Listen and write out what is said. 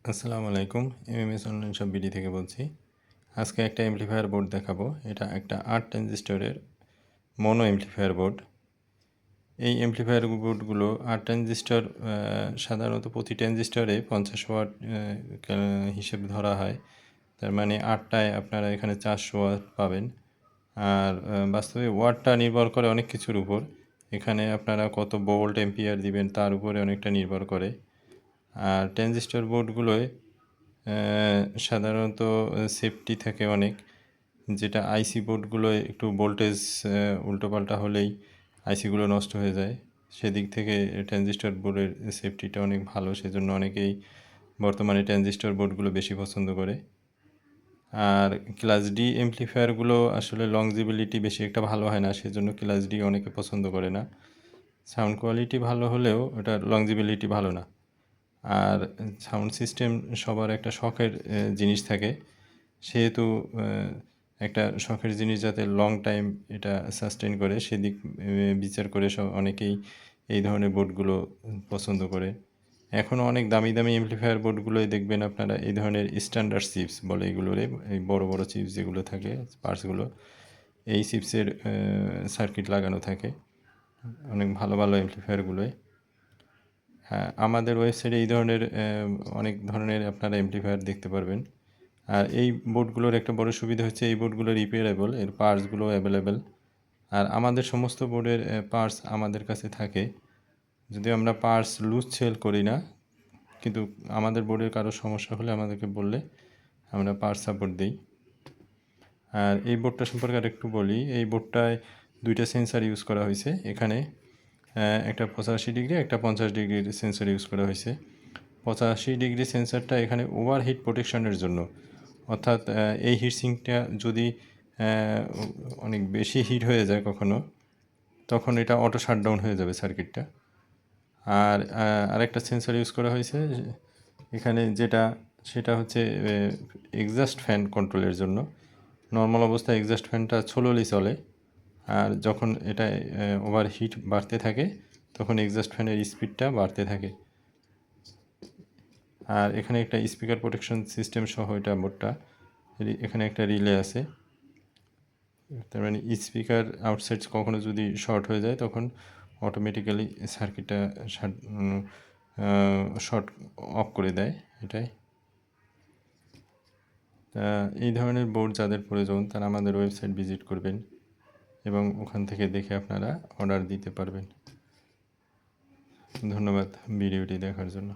আসসালামু আলাইকুম। MMS online shop BD থেকে বলছি। আজকে একটা অ্যামপ্লিফায়ার বোর্ড দেখাবো। এটা একটা 8 ট্রানজিস্টরের মোনো অ্যামপ্লিফায়ার বোর্ড। এই অ্যামপ্লিফায়ার বোর্ডগুলো 8 ট্রানজিস্টর সাধারণত প্রতি ট্রানজিস্টরে 50 ওয়াট হিসেব ধরা হয়। তার মানে 8টায় আপনারা এখানে 400 ওয়াট পাবেন। আর বাস্তবে ওয়াটটা নির্ভর করে অনেক কিছুর উপর। এখানে আপনারা কত ভোল্ট অ্যাম্পিয়ার দিবেন তার উপরে অনেকটা নির্ভর করে। আর ট্রানজিস্টর বোর্ডগুলোয় সাধারণত সেফটি থাকে অনেক, যেটা আইসি বোর্ডগুলোয় একটু ভোল্টেজ উল্টোপাল্টা হলেই আইসিগুলো নষ্ট হয়ে যায়। সেদিক থেকে ট্রানজিস্টর বোর্ডের সেফটিটা অনেক ভালো, সেজন্য অনেকেই বর্তমানে ট্রানজিস্টর বোর্ডগুলো বেশি পছন্দ করে। আর ক্লাস ডি অ্যামপ্লিফায়ারগুলো আসলে লংজিবিলিটি বেশি একটা ভালো হয় না, সেজন্য ক্লাস ডি অনেকে পছন্দ করে না। সাউন্ড কোয়ালিটি ভালো হলেও ওটার লংজিবিলিটি ভালো না। আর সাউন্ড সিস্টেম সবার একটা শখের জিনিস থাকে, সেহেতু একটা শখের জিনিস যাতে লং টাইম এটা সাস্টেন করে সেদিক বিচার করে অনেকেই এই ধরনের বোর্ডগুলো পছন্দ করে। এখনও অনেক দামি দামি অ্যামপ্লিফায়ার বোর্ডগুলোই দেখবেন আপনারা এই ধরনের স্ট্যান্ডার্ড চিপস বলে এগুলোরে, এই বড় বড় চিপস যেগুলো থাকে পার্টসগুলো, এই চিপসের সার্কিট লাগানো থাকে অনেক ভালো ভালো অ্যামপ্লিফায়ারগুলোয়। হ্যাঁ, আমাদের ওয়েবসাইটে এই ধরনের অনেক ধরনের আপনারা অ্যামপ্লিফায়ার দেখতে পারবেন। আর এই বোর্ডগুলোর একটা বড় সুবিধা হচ্ছে এই বোর্ডগুলো রিপেয়ারেবল, এর পার্টসগুলো অ্যাভেলেবেল। আর আমাদের সমস্ত বোর্ডের পার্টস আমাদের কাছে থাকে, যদিও আমরা পার্টস লুজ সেল করি না, কিন্তু আমাদের বোর্ডের কারো সমস্যা হলে আমাদেরকে বললে আমরা পার্টস সাপোর্ট দিই। আর এই বোর্ডটা সম্পর্কে আর একটু বলি। এই বোর্ডটায় দুইটা সেন্সার ইউজ করা হয়েছে। এখানে একটা 85 ডিগ্রি, একটা 50 ডিগ্রির সেন্সর ইউজ করা হয়েছে। 85 ডিগ্রি সেন্সরটা এখানে ওভারহিট প্রোটেকশনের জন্য, অর্থাৎ এই হিটসিঙ্কটা যদি অনেক বেশি হিট হয়ে যায় কখনো, তখন এটা অটো শাটডাউন হয়ে যাবে সার্কিটটা। আর আরেকটা সেন্সর ইউজ করা হয়েছে এখানে, সেটা হচ্ছে এক্সস্ট ফ্যান কন্ট্রোলের জন্য। নর্মাল অবস্থায় এক্সস্ট ফ্যানটা স্লোলি চলে, আর যখন এটা ওভার হিট বাড়তে থাকে তখন এক্সস্ট ফ্যানের স্পিডটা বাড়তে থাকে। আর এখানে একটা স্পিকার প্রোটেকশন সিস্টেম সহ এটা বোর্ডটা, এখানে একটা রিলে আছে। তার মানে স্পিকার আউটসাইড কখনো যদি শর্ট হয়ে যায় তখন অটোমেটিক্যালি সার্কিটটা শর্ট অফ করে দেয় এটাই। তা এই ধরনের বোর্ড যাদের প্রয়োজন তারা আমাদের ওয়েবসাইট ভিজিট করবেন এবং ওখান থেকে দেখে আপনারা অর্ডার দিতে পারবেন। ধন্যবাদ ভিডিওটি দেখার জন্য।